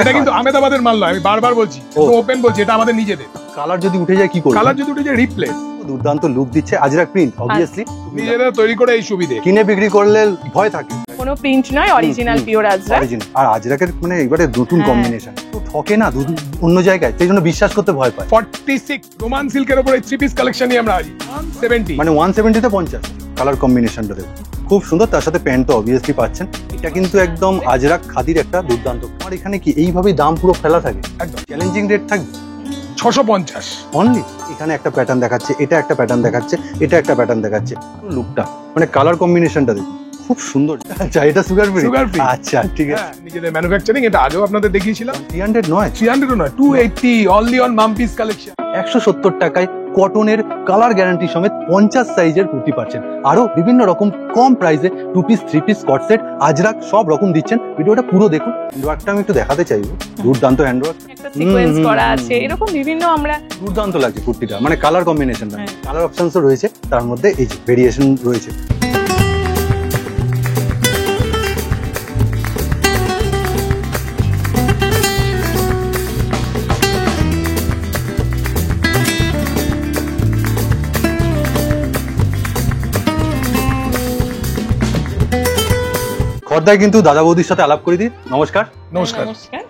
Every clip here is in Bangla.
এটা কিন্তু আহমেদাবাদের মাল নয়, আমি বারবার বলছি, ওপেন বলছি, এটা আমাদের নিজেদের। কালার যদি উঠে যায় কি করবে? কালার যদি উঠে যায় রিপ্লেস। দুর্দান্ত লুক দিচ্ছে আজরাক প্রিন্ট, অবভিয়াসলি নিজেরা তৈরি করে এই সুবিধে। কিনে বিক্রি করলে ভয় থাকে, কোনো প্রিন্ট নয়, অরিজিনাল পিওর আজরাক। অরিজিনাল। আর আজরাকের মানে এবারে নতুন কম্বিনেশন তো ঠকে না অন্য জায়গায়, সেই জন্য বিশ্বাস করতে ভয় পায়। 46 রোমান সিল্কের উপরে 3 পিস কালেকশন নিয়ে আমরা আছি 170, মানে 170 তে 50। কালার কম্বিনেশনটা দেখুন খুব সুন্দর, তার সাথে প্যান্ট তো অবভিয়াসলি পাচ্ছেন। এটা কিন্তু একদম আজরাক খাদির একটা দুর্দান্ত। আর এখানে কি এইভাবেই দাম পুরো ফেলা থাকে? একদম চ্যালেঞ্জিং রেট থাকবে 650 অনলি। এখানে একটা প্যাটার্ন দেখাচ্ছে, এটা একটা প্যাটার্ন দেখাচ্ছে, এটা একটা প্যাটার্ন দেখাচ্ছে। লুকটা মানে কালার কম্বিনেশনটা দেখুন খুব সুন্দর। আচ্ছা এটা সুগার ফ্রি? আচ্ছা ঠিক আছে, নিজেদের ম্যানুফ্যাকচারিং। এটা আগেও আপনাদের দেখিয়েছিলাম। 300 নয়, 300 নয়, 280 অনলি অন মাম্পিস কালেকশন। 170 টাকায় কটনের কালার গ্যারান্টি সমেত 50 সাইজের কুর্তি পাচ্ছেন। আরো বিভিন্ন রকম কম প্রাইসে 2 piece 3 piece Scott set Ajrak সব রকম দিচ্ছেন। ভিডিওটা পুরো দেখুন। হ্যান্ডওয়ার্কটা আমি একটু দেখাতে চাইবো, দুর্দান্ত হ্যান্ডওয়ার্ক, একটা সিকোয়েন্স করা আছে, এরকম বিভিন্ন আমরা দুর্দান্ত লাগছে কুর্তিটা। মানে কালার কম্বিনেশন, কালার অপশনসও রয়েছে, তার মধ্যে এই যে ভেরিয়েশন রয়েছে। খর্দায় কিন্তু দাদা বৌদির সাথে আলাপ করে দিই। নমস্কার। নমস্কার।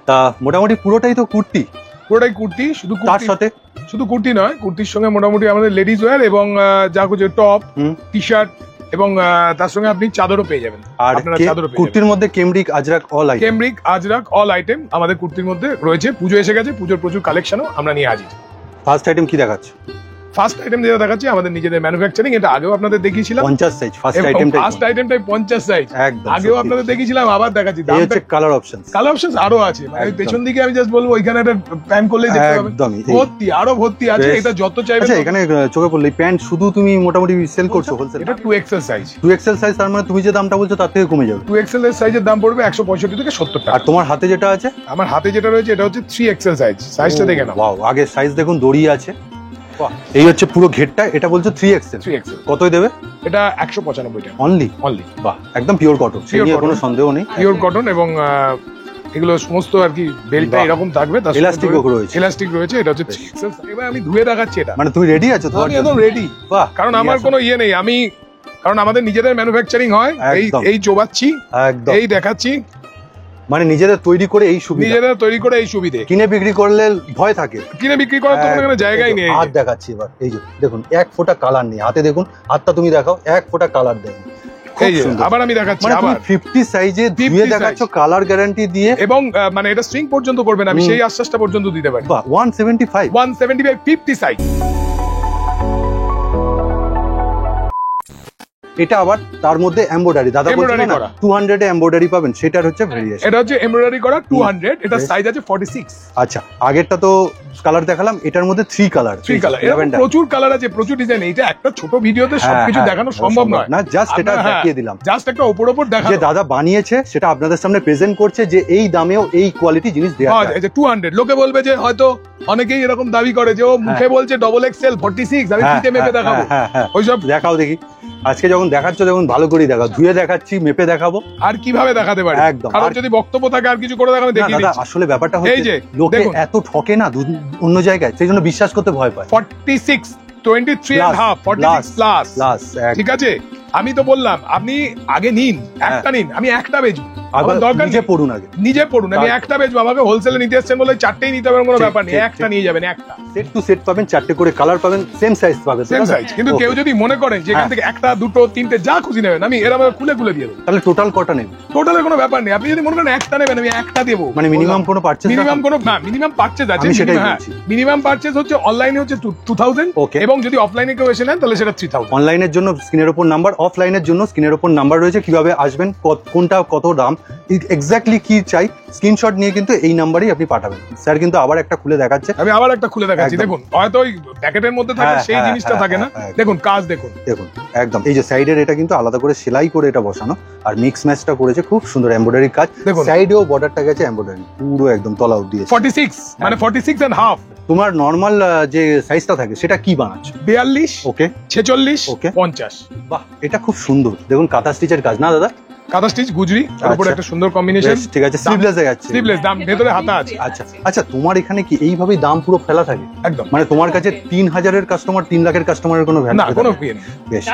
তা মোটামুটি পুরোটাই তো কুর্তি? পুরোটাই কুর্তি, শুধু তার সাথে শুধু কুর্তি নয়, কুর্তির সঙ্গে মোটামুটি আমাদের লেডিস ওয়্যার এবং যা কিছু টপ, টি শার্ট এবং তার সঙ্গে আপনি চাদরও পেয়ে যাবেন। আর কুর্তির মধ্যে cambric Ajrak all item, cambric Ajrak all item আমাদের কুর্তির মধ্যে রয়েছে। পুজো এসে গেছে, পুজোর প্রচুর কালেকশনও আমরা নিয়ে হাজির। ফার্স্ট আইটেম কি দেখাচ্ছে? ফার্স্ট আইটেম যেটা দেখাচ্ছি আমাদের নিজেদের ম্যানুফ্যাকচারিং। এটা আগেও আপনাদের দেখিয়েছিলাম 50 সাইজ। ফার্স্ট আইটেমটাই 50 সাইজ, আগেও আপনাদের দেখিয়েছিলাম, আবার দেখাচ্ছি। এই হচ্ছে কালার অপশনস। কালার অপশনস আরো আছে, মানে পেছন দিকে আমি জাস্ট বলবো ওইখানে একটা প্যান্ট করলেই দেখতে পাবেন ভর্তি, আরো ভর্তি আছে। এটা যত চাইবেন। আচ্ছা এখানে চোখে পড়লো প্যান্ট শুধু তুমি মোটামুটি সেল করছো হোলসেল? এটা 2XL সাইজ। 2XL সাইজ, তার মানে তুমি যে দামটা বলছো তার থেকে কমে যাবে। 2XL এর সাইজের দাম পড়বে 165 থেকে 70 টাকা। আর তোমার হাতে যেটা আছে? আমার হাতে যেটা রয়েছে এটা হচ্ছে 3XL সাইজ। সাইজটা দেখে নাও। ওয়াও, আগে সাইজ দেখুন, দড়ি আছে। এই হচ্ছে পুরো ঘেরটা, এটা বলছো 3XL। কতই দেবে? এটা 195 টাকা অনলি। বাহ, একদম পিওর কটন, সেই নিয়ে কোনো সন্দেহ নেই। পিওর কটন এবং এগুলো সমস্ত আর কি বেল্টটা এরকম থাকবে, তার ইলাস্টিকও রয়েছে। ইলাস্টিক রয়েছে। এটা হচ্ছে 3XL। এবার আমি ধুয়ে দেখাচ্ছি এটা। মানে তুমি রেডি আছো তো? আমি একদম রেডি। বাহ, কারণ আমার কোনো ইয়ে নেই, আমি কারণ আমাদের নিজেদের ম্যানুফ্যাকচারিং হয়। এই চোবাচ্ছি, এই দেখাচ্ছি, মানে নিজেদের তৈরি করে এই সুবিধে। কিনে বিক্রি করলে ভয় থাকে, কিনে বিক্রি করার তো কোনো জায়গাই নেই। হাত দেখাচ্ছি এবার, এই যে দেখুন এক ফোঁটা কালার নেই হাতে, দেখুন হাতটা তুমি দেখাও, এক ফোঁটা কালার দেখুন। আবার আমি দেখাচ্ছি, আবার 50 সাইজে ধুয়ে দেখাচ্ছ কালার গ্যারান্টি দিয়ে, এবং মানে এটা স্ট্রিং পর্যন্ত করবে না, আমি সেই আশ্বাসটা পর্যন্ত দিতে পারি। 175 50 সাইজ। এটা আবার তার মধ্যে এমব্রয়ডারি, দাদা বলছেন না 200 এ এমব্রয়ডারি পাবেন, সেটার হচ্ছে ভেরিয়েশন। এটা হচ্ছে এমব্রয়ডারি করা 200, এটা সাইজ আছে 46। আচ্ছা আগেরটা তো কালার দেখালাম, এটার মধ্যে 3 কালার। প্রচুর কালার আছে, প্রচুর ডিজাইন। এটা একটা ছোট ভিডিওতে সবকিছু দেখানো সম্ভব নয় না, জাস্ট এটা দেখিয়ে দিলাম, জাস্ট একটা উপর দেখা যে দাদা বানিয়েছে সেটা আপনাদের সামনে প্রেজেন্ট করছে, যে এই দামেও এই কোয়ালিটি জিনিস দেওয়া যায়। 200 লোকে বলবে যে হয়তো অনেকেই এরকম দাবি করে যে ও মুখে বলছে XXL 46, আমি ফিতে মেপে দেখাবো। ওইসব দেখাও দেখি। আজকে যখন দেখাচ্ছ যখন ভালো করে দেখাও, ধুয়ে দেখাচ্ছি, মেপে দেখাবো। আর কিভাবে দেখাতে পারি একদম, আর যদি বক্তব্য থাকে আর কিছু করে দেখানো দেখি। আসলে ব্যাপারটা হচ্ছে লোকে এত ঠকে না অন্য জায়গায়, সেই জন্য বিশ্বাস করতে ভয় পায়। 46 23 and half 46 প্লাস। ঠিক আছে, আমি তো বললাম আপনি আগে নিন, একটা নিন, আমি একটা বেচবো। নিজে পড়ুন, আগে নিজে পড়ুন, আমি একটা বেচবো। আমাকে হোলসেলে নিতে এসেছেন বলে 4টেই নিতে হবে কোনো ব্যাপার নেই, একটা নিয়ে যাবেন। একটা সেট টু সেট পাবেন, 4টে করে কালার পাবেন, সেম সাইজ পাবেন, সেম সাইজ। কিন্তু কেউ যদি মনে করেন যে এখান থেকে একটা দুটো তিনটে যা খুশি নেবেন, আমি এরকম খুলে দিয়ে দেবো। তাহলে টোটাল কটা নেবেন? টোটালে কোনো ব্যাপার নেই, আপনি যদি মনে করেন একটা নেবেন, আমি একটা দেবো। মানে মিনিমাম কোনো পারচেজ? মিনিমাম পারচেজ আছে, মিনিমাম পারচেজ হচ্ছে অনলাইনে হচ্ছে 2000, এবং যদি অফলাইনে কেউ এসে নেন তাহলে সেটা 3000। অনলাইনের জন্য স্ক্রিনের উপর নাম্বার, অফলাইনের জন্য স্ক্রিনের উপর নাম্বার রয়েছে। কিভাবে আসবেন, কোনটা কত দাম, এক্স্যাক্টলি কি চাই, স্ক্রিনশট নিয়ে কিন্তু এই নাম্বারেই আপনি পাঠাবেন। স্যার কিন্তু আবার একটা খুলে দেখাচ্ছে, আমি আবার একটা খুলে দেখাচ্ছি। দেখুন হয়তো ওই প্যাকেটের মধ্যে থাকে সেই জিনিসটা থাকে না, দেখুন কাজ দেখুন একদম। এই যে সাইডের এটা কিন্তু আলাদা করে সেলাই করে এটা বসানো, আর মিক্স ম্যাচটা করেছে খুব সুন্দর এমব্রয়ডারি কাজ। সাইডেও বর্ডারটা গেছে এমব্রয়ডারি পুরো একদম তলা অবধি। 46 মানে 46 and half। তোমার নরমাল যে সাইজটা থাকে সেটা কি বানাচ্ছ? 42, ওকে 46, ওকে 50। বাহ, এটা খুব সুন্দর। দেখুন কাঁথা স্টিচের কাজ না দাদা? কাঁথা স্টিচ গুজরি তার উপরে একটা সুন্দর কম্বিনেশন। ঠিক আছে, স্লিভলেস এ যাচ্ছে। স্লিভলেস, দাম ভেতরে হাতা আছে। আচ্ছা আচ্ছা, তোমার এখানে কি এইভাবেই দাম পুরো ফেলা থাকে? একদম, মানে তোমার কাছে 3000-এর কাস্টমার 3 লাখের কাস্টমারের কোনো ভ্যালু না, কোনো ইয়ে নেই। বেশ,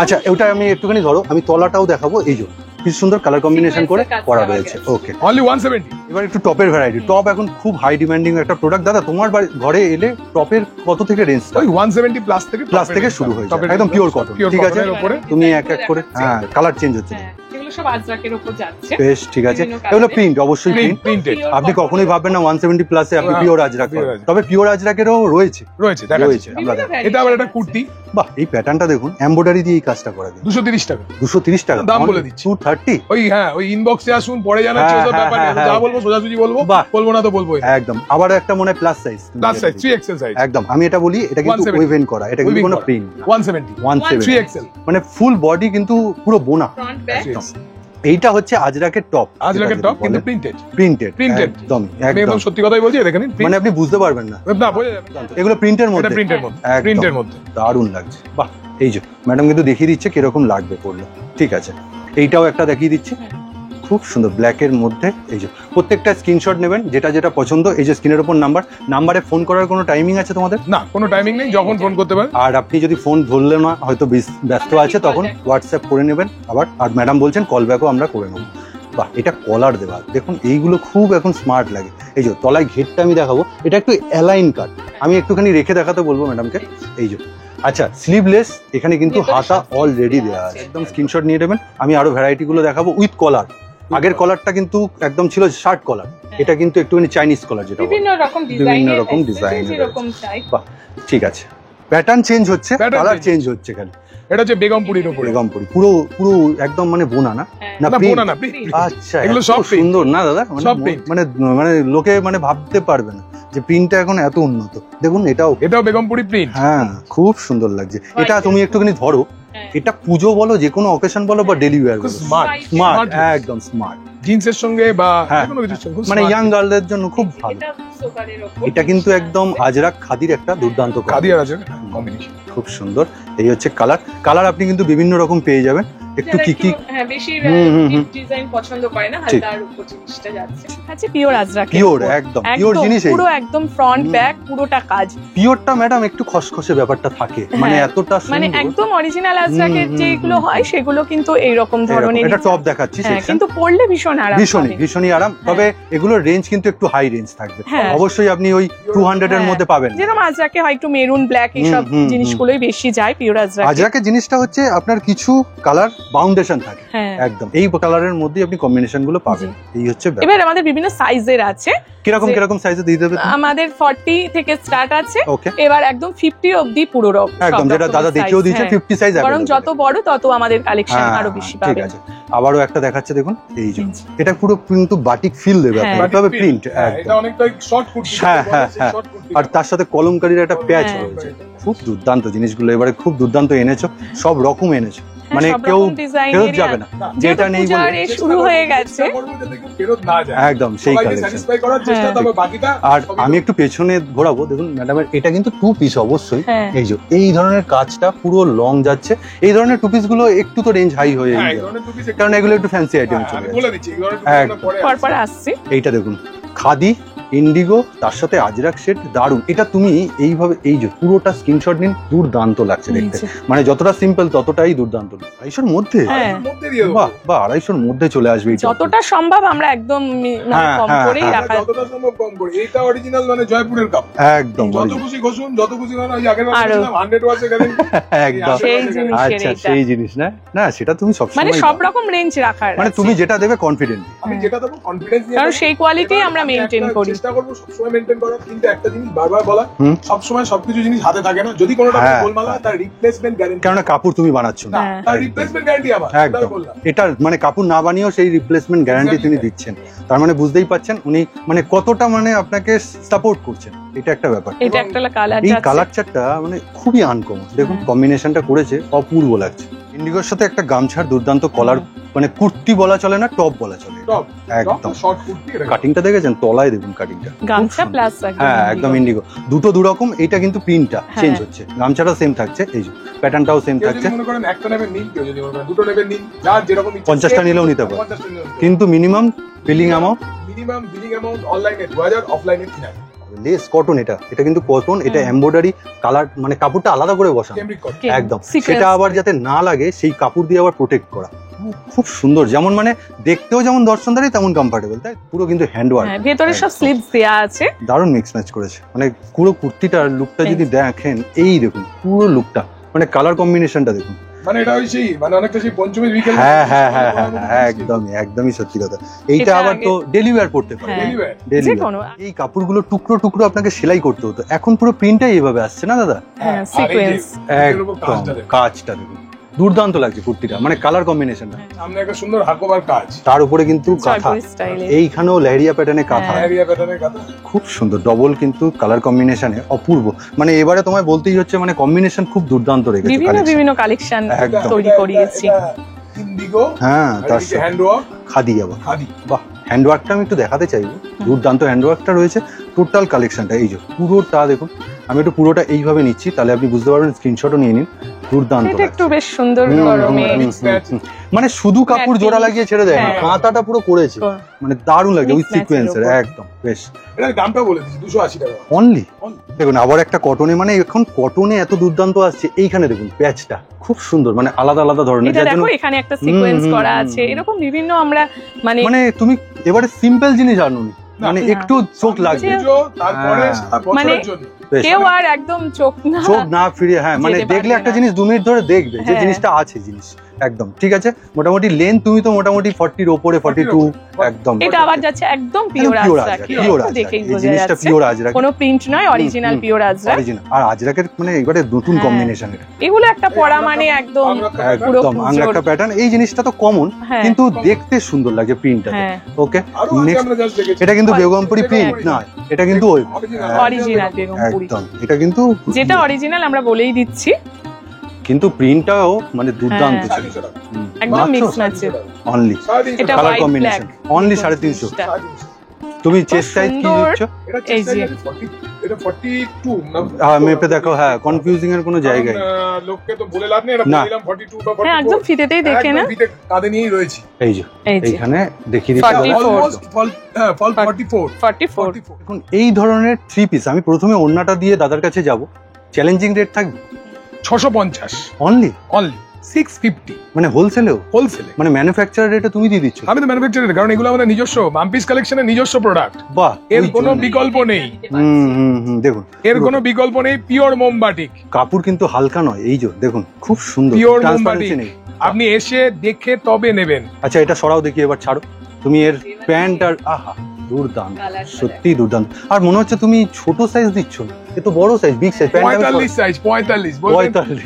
আচ্ছা ওটা আমি একটুখানি ধরো, আমি তলাটাও দেখাবো। এই যে কি সুন্দর কালার কম্বিনেশন করে করা রয়েছে। ওকে, অনলি 170। এবার একটু টপের ভ্যারাইটি। টপ এখন খুব হাই ডিমান্ডিং একটা প্রোডাক্ট। দাদা তোমার ঘরে এলে টপের কত থেকে রেঞ্জ? ওই 170 প্লাস থেকে শুরু হয়ে যায়, একদম পিওর কটন। ঠিক আছে, তুমি এক এক করে হ্যাঁ কালার চেঞ্জ হচ্ছে। এগুলো সব আজরাকের উপর যাচ্ছে। বেশ, ঠিক আছে, এগুলো প্রিন্ট, অবশ্যই প্রিন্টেড। আপনি কখনোই ভাববেন না 170 প্লাসে আপনি পিওর আজরাক পাবেন। তবে পিওর আজরাকেরও রয়েছে। আমরা এটা আবার একটা কুর্তি। বাহ, এই প্যাটার্নটা দেখুন, এমব্রয়ডারি দিয়ে এই কাজটা করা যায়। 230 টাকা। 230 টাকা দাম বলে দিচ্ছি। 230। ওই হ্যাঁ, ওই ইনবক্সে আসুন, পরে জানাচ্ছি ওসব ব্যাপার নেই। যা বলবো সোজাসুজি বলবো, বলবো না তো বলবো। একদম। আবার একটা মনে প্লাস সাইজ, 3XL সাইজ। একদম। আমি এটা বলি, এটা কিন্তু ওয়েভেন করা, এটা কিন্তু কোনো প্রিন্ট। 170 3XL, মানে ফুল বডি কিন্তু পুরো বোনা। Front back. এইটা হচ্ছে আজরাকের টপ। আজরাকের টপ কিন্তু প্রিন্টেড। একদম আমি একদম সত্যি কথাই বলছি, দেখেন মানে আপনি বুঝতে পারবেন না, না বোঝা যাবে। এগুলো প্রিন্টের মধ্যে, প্রিন্টের মধ্যে দারুণ লাগছে। বাহ, এই যে ম্যাডাম কিন্তু দেখিয়ে দিচ্ছে কিরকম লাগবে পড়লে। ঠিক আছে, এইটাও একটা দেখিয়ে দিচ্ছি, খুব সুন্দর ব্ল্যাকের মধ্যে। এই যে প্রত্যেকটা স্ক্রিনশট নেবেন, যেটা যেটা পছন্দ। এই যে স্ক্রিনের উপর নাম্বারে ফোন করার কোনো টাইমিং আছে তোমাদের? না, কোনো টাইমিং নেই, যখন ফোন করতে পারেন। আর আপনি যদি ফোন ধরলে না, হয়তো ব্যস্ত আছে, তখন হোয়াটসঅ্যাপ করে নেবেন আবার। আর ম্যাডাম বলছেন কল ব্যাকও আমরা করে নেব। বাহ, এটা কলার দেওয়া, দেখুন এইগুলো খুব এখন স্মার্ট লাগে। এই যে তলায় ঘেরটা আমি দেখাবো, এটা একটু অ্যালাইন কাট, আমি একটুখানি রেখে দেখাতে বলবো ম্যাডামকে। এই যে আচ্ছা, স্লিভলেস, এখানে কিন্তু হাতা অলরেডি দেওয়া আছে। একদম স্ক্রিনশট নিয়ে নেবেন। আমি আরো ভ্যারাইটি গুলো দেখাবো উইথ কলার। আগের কলারটা কিন্তু একদম ছিল শার্ট কলার, এটা কিন্তু একটুখানি চাইনিজ কলার, যেটা বিভিন্ন রকম ডিজাইন, যেরকম চাই। বাহ, ঠিক আছে, প্যাটার্ন চেঞ্জ হচ্ছে, কালার চেঞ্জ হচ্ছে। খালি এটা হচ্ছে বেগমপুরির উপরে। বেগমপুরি পুরো পুরো একদম মানে বোনা না? না, বোনা না, প্রিন্ট। আচ্ছা, এগুলো সব সুন্দর না দাদা? মানে মানে লোকে মানে ভাবতে পারবে না যে প্রিন্টটা এখন এত উন্নত। দেখুন এটাও বেগমপুরি প্রিন্ট। হ্যাঁ, খুব সুন্দর লাগছে। এটা তুমি একটুখানি ধরো, এটা পুজো বলো, যে কোনো অকেশন বলো, বা ডেলি ওয়্যার বলো, স্মার্ট, একদম স্মার্ট। জিন্সের সঙ্গে বা কোনো কিছুর সঙ্গে, মানে ইয়াং গার্লদের জন্য খুব ভালো। এটা কিন্তু একদম আজরাক খাদির একটা দুর্দান্ত কম্বিনেশন, খুব সুন্দর। এই হচ্ছে কালার আপনি কিন্তু বিভিন্ন রকম পেয়ে যাবেন। একটু কি হ্যাঁ, বেশি ডিজাইন পছন্দ করে না, হালকার উপর জিনিসটা যাচ্ছে। আচ্ছা, পিওর আজরাক, পিওর, একদম পিওর জিনিস। পুরো একদম ফ্রন্ট ব্যাক পুরোটা কাজ। পিওরটা ম্যাডাম একটু খসখসে ব্যাপারটা থাকে, মানে এতটা মানে একদম অরিজিনাল আজরাকের যেগুলো হয় সেগুলো কিন্তু এই রকম ধরনের। এটা টপ দেখাচ্ছি সেকশন, কিন্তু পরলে ভীষণ আরাম, ভীষণই আরাম। তবে এগুলোর রেঞ্জ কিন্তু একটু হাই রেঞ্জ থাকবে। অবশ্যই আপনি ওই 200 এর মধ্যে পাবেন। যেরকম আজরাকে হয় একটু মেরুন ব্ল্যাক, এইসব জিনিসগুলোই বেশি যায় পিওর আজরাক। আজরাকের জিনিসটা হচ্ছে আপনার কিছু কালার বাউন্ডেশন থাকে, একদম এই কালারের মধ্যে আপনি কম্বিনেশন গুলো পাবেন। এই হচ্ছে ব্যাপার। এবার আমাদের বিভিন্ন সাইজের আছে। কিরকম সাইজে দিয়ে দেবে? আমাদের 40 থেকে স্টার্ট আছে, এবার একদম 50 অবধি পুরো রকম, একদম যেটা দাদা দেখিয়েও দিয়েছে 50 সাইজ। কারণ যত বড় তত আমাদের কালেকশন আরো বেশি পাবে। ঠিক আছে, আবারও একটা দেখাচ্ছে, দেখুন এই যে এটা পুরো কিন্তু বাটিক ফিল দেবে আপনাকে, তবে প্রিন্ট এটা অনেকটা শর্ট কুর্তি। হ্যাঁ, আর তার সাথে কলমকারীর একটা প্যাচ রয়েছে। খুব দুর্দান্ত জিনিসগুলো, এবারে খুব দুর্দান্ত এনেছো, সব রকম এনেছো, মানে কেউ ফেরত যাবে না, যেটা নেই বলে শুরু হয়ে গেছে। একদম সেই কালেকশন। আর আমি একটু পেছনে ঘোরাবো, দেখুন ম্যাডামের এটা কিন্তু 2 পিস অবশ্যই। এই যে এই ধরনের কাজটা পুরো লং যাচ্ছে। এই ধরনের 2 পিস গুলো একটু তো রেঞ্জ হাই হয়ে যাবে, কারণ এগুলো একটু ফ্যান্সি আইটেম চলে আসছে। এইটা দেখুন, খাদি ইন্ডিগো, তার সাথে আজরাক সেট, দারুন। এটা তুমি এইভাবে এই যে পুরোটা স্ক্রিনশট নিন, দুর্দান্ত লাগছে দেখতে। মানে যতটা সিম্পল ততটাই দুর্দান্ত। 250-র মধ্যে, বাহ, 250-র মধ্যে চলে আসবে। যতটা সম্ভব আমরা একদম কম করেই রাখা, যতটা সম্ভব কম করে। এটা অরিজিনাল, মানে জয়পুরের কাপ, একদম যত খুশি ঘষুন, যত খুশি না। ওই আগের বার 100 ওয়াটস এর একদম আচ্ছা, সেই জিনিস না সেটা তুমি সব সময়, মানে সব রকম রেঞ্জ রাখার, মানে তুমি যেটা দেবে কনফিডেন্ট, আমি যেটা দেব কনফিডেন্স নিয়ে, কারণ সেই কোয়ালিটি আমরা মেইনটেইন করি, চেষ্টা করব সবসময় মেইনটেইন করার। কিন্তু একটা জিনিস বারবার বলা, সবসময় সবকিছু জিনিস হাতে থাকে না। যদি কোনোটা গোলমাল হয়, তার রিপ্লেসমেন্ট গ্যারান্টি, কারণ কাপড় তুমি বানাচ্ছ না, তার রিপ্লেসমেন্ট গ্যারান্টি আমার বললাম। এটা মানে কাপড় না বানিয়েও সেই রিপ্লেসমেন্ট গ্যারান্টি তিনি দিচ্ছেন। তার মানে বুঝতেই পাচ্ছেন উনি মানে কতটা মানে আপনাকে সাপোর্ট করছেন। এটা একটা ব্যাপার। এটা একটা কালার, এই কালার চারটা মানে খুবই আনকমন। দেখুন কম্বিনেশনটা করেছে, অপূর্ব লাগছে। ইন্ডিগোর সাথে একটা গামছার দুর্দান্ত কলার, মানে কুর্তি বলা চলে না, টপ বলা চলে। টপ একদম শর্ট কুর্তি। কাটিংটা দেখেছেন, তলায় দেখুন কাটিংটা, গামছা প্লাস হ্যাঁ একদম ইন্ডিগো। দুটো দুরকম, এটা কিন্তু প্রিন্টটা চেঞ্জ হচ্ছে, গামছাটা সেম থাকছে, এই যে প্যাটার্নটাও সেম থাকছে। মনে করেন একটা নেবেন নিন, কেউ যদি মনে করেন দুটো নেবেন নিন, যার যেরকম 50টা নিলেও নিতে পারে, কিন্তু মিনিমাম বিলিং অ্যামাউন্ট অনলাইনে 2000, অফলাইনে 3000। লেস কটন, এটা কিন্তু কটন, এটা এমব্রয়ডারি কালার, মানে কাপড়টা আলাদা করে বসানো একদম, সেটা আবার যাতে না লাগে সেই কাপড় দিয়ে আবার প্রোটেক্ট করা। খুব সুন্দর, যেমন মানে দেখতেও যেমন দর্শনদারি তেমন কমফোর্টেবল, তাই পুরো কিন্তু হ্যান্ড ওয়ার্ক, ভেতরে সব স্লিভস দেয়া আছে, দারুণ মিক্স ম্যাচ করেছে। মানে পুরো কুর্তিটার লুকটা যদি দেখেন, এই দেখুন পুরো লুকটা, মানে কালার কম্বিনেশনটা দেখুন, মানে এটা হইছে মানে অনেকটা সেই পঞ্চমীর বিকেল। হ্যাঁ হ্যাঁ হ্যাঁ হ্যাঁ একদমই সত্যি কথা। এইটা আবার তো ডেলি ওয়্যার পড়তে পারে, যে কোনো। এই কাপড়গুলো টুকরো টুকরো আপনাকে সেলাই করতে হতো, এখন পুরো প্রিন্টটাই এইভাবে আসছে না দাদা, হ্যাঁ সিকোয়েন্স, একদম কাজটা দেখুন দুর্দান্ত লাগছে কুর্তিটা, মানে কালার কম্বিনেশনটা, সামনে একটা সুন্দর হাকোবার কাজ, তার উপরে কিন্তু কাঁথা, এইখানেও লেহেরিয়া প্যাটার্নে কাঁথা, খুব সুন্দর ডবল কিন্তু কালার কম্বিনেশনে অপূর্ব। মানে এবারে তোমায় বলতেই হচ্ছে, মানে কম্বিনেশন খুব দুর্দান্ত রেখেছে, বিভিন্ন কালেকশন তৈরি করিয়েছি। ইন্ডিগো, হ্যাঁ তার সাথে হ্যান্ডওয়ার্ক, খাদি আবার, খাদি, বাহ হ্যান্ডওয়ার্কটা আমি একটু দেখাতে চাইবো, দুর্দান্ত হ্যান্ডওয়ার্কটা রয়েছে, টোটাল কালেকশনটা এই যে পুরোটা দেখুন। আমি একটু পুরোটা এইভাবে নিচ্ছি, তাহলে আপনি বুঝতে পারবেন, স্ক্রিনশটও নিয়ে নিন, দুর্দান্ত এটা একটু বেশ সুন্দর গরমে, মানে শুধু কাপড় জোড়া লাগিয়ে ছেড়ে দেয় না, কাঁথাটা পুরো করেছে, মানে দারুণ লাগে উইথ সিকোয়েন্সের, একদম বেশ। এটা দামটা বলে দিচ্ছি 280 টাকা অনলি। দেখুন আবার একটা কটনে, মানে এখন কটনে এত দুর্দান্ত আসছে, এইখানে দেখুন প্যাচটা খুব সুন্দর, মানে আলাদা আলাদা ধরনের, এটা দেখো এখানে একটা সিকোয়েন্স করা আছে, এরকম বিভিন্ন আমরা মানে তুমি এবারে সিম্পল জিনিস আনুনি, মানে একটু চোখ লাগবে, তারপরে মানে কেউ আর একদম চোখ না ফিরিয়ে, হ্যাঁ মানে দেখলে একটা জিনিস 2 মিনিট ধরে দেখবে যে জিনিসটা আছে, জিনিস একদম ঠিক আছে। মোটামুটি লেন্থ তুমি তো মোটামুটি 40 এর উপরে, 42 একদম, এটা আবার যাচ্ছে একদম পিওর আজরাক, দেখেই বোঝা যাচ্ছে পিওর আজরাক, কোনো প্রিন্ট নয়, অরিজিনাল পিওর আজরাক, আর আজরাকের মানে এবারে নতুন কম্বিনেশন, এগুলো একটা পরা মানে একদম পুরো আংরাক্কা প্যাটার্ন, এই জিনিসটা তো কমন, কিন্তু দেখতে সুন্দর লাগে প্রিন্টটা। ওকে, এটা কিন্তু বেগমপুরি প্রিন্ট নয়, এটা কিন্তু অরিজিনাল বেগমপুরি, একদম এটা কিন্তু যেটা অরিজিনাল আমরা বলেই দিচ্ছি, কিন্তু প্রিন্টটাও মানে দুর্দান্ত ছিল, একদম মিক্স ম্যাচ অনলি, এটা কালার কম্বিনেশন অনলি 350। তুমি চেস্ট সাইজ কি দিচ্ছ? এই যে এটা 42 না, মেপে দেখো, হ্যাঁ কনফিউজিং এর কোনো জায়গা নেই, লোককে তো বলে লাভ নেই, এটা বললাম 42 বা 44, হ্যাঁ একদম ফিতেতেই দেখে না, ফিতে কাঁধে নিয়েই রয়েছে, এই যে এইখানে দেখিয়ে দিচ্ছি অলমোস্ট ফল 44। এখন এই ধরনের 3 পিস আমি প্রথমে ওন্নাটা দিয়ে দাদার কাছে যাব, চ্যালেঞ্জিং রেট থাকবে 650 অনলি 650, মানে হোলসেলে, মানে ম্যানুফ্যাকচারার রেটে তুমি দিয়ে দিচ্ছ? আমি তো ম্যানুফ্যাকচারার, কারণ এগুলো আমাদের নিজস্ব মাম্পিস কালেকশনের নিজস্ব প্রোডাক্ট, বাহ এর কোনো বিকল্প নেই, দেখুন এর কোনো বিকল্প নেই, পিওর মোমবাটিক কাপড়, কিন্তু হালকা নয়, এই যে দেখুন খুব সুন্দর পিওর মোমবাটিক, আপনি এসে দেখে তবে নেবেন। আচ্ছা এটা সরাও দেখি, এবার ছাড়ো তুমি এর প্যান্ট, আর আহা দুর্দান্ত, সত্যি দুর্দান্ত। আর মনে হচ্ছে তুমি ছোট সাইজ দিচ্ছ, এ তো বড় সাইজ, বিগ সাইজ, 45 সাইজ, 45